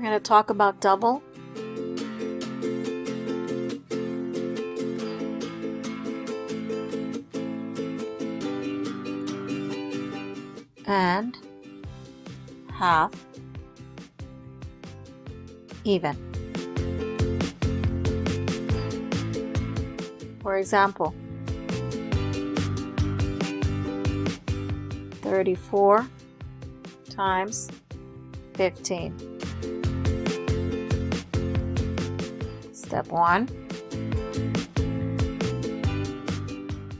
We're going to talk about double. And half, even. For example, 34 times 15. Step 1.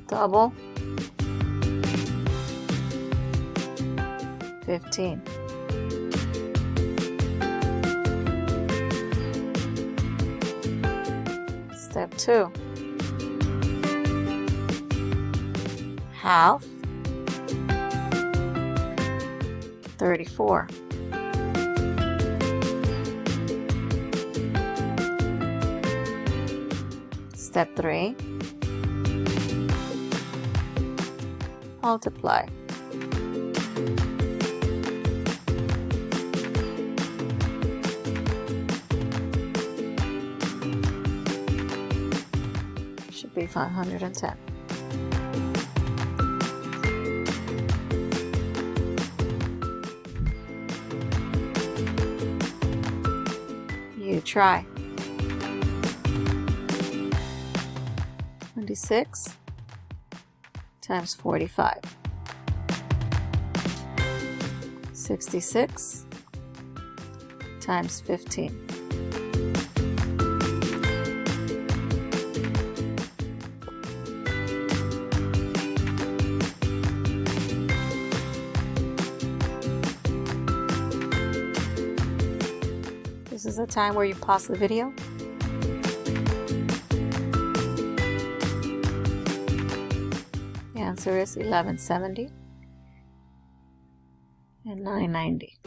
Double 15. Step 2. Half 34. Step 3. Multiply. Should be 510. You try. 26 times 45. 66 times 15. This is the time where you pause the video. The answer is 1170 and 990.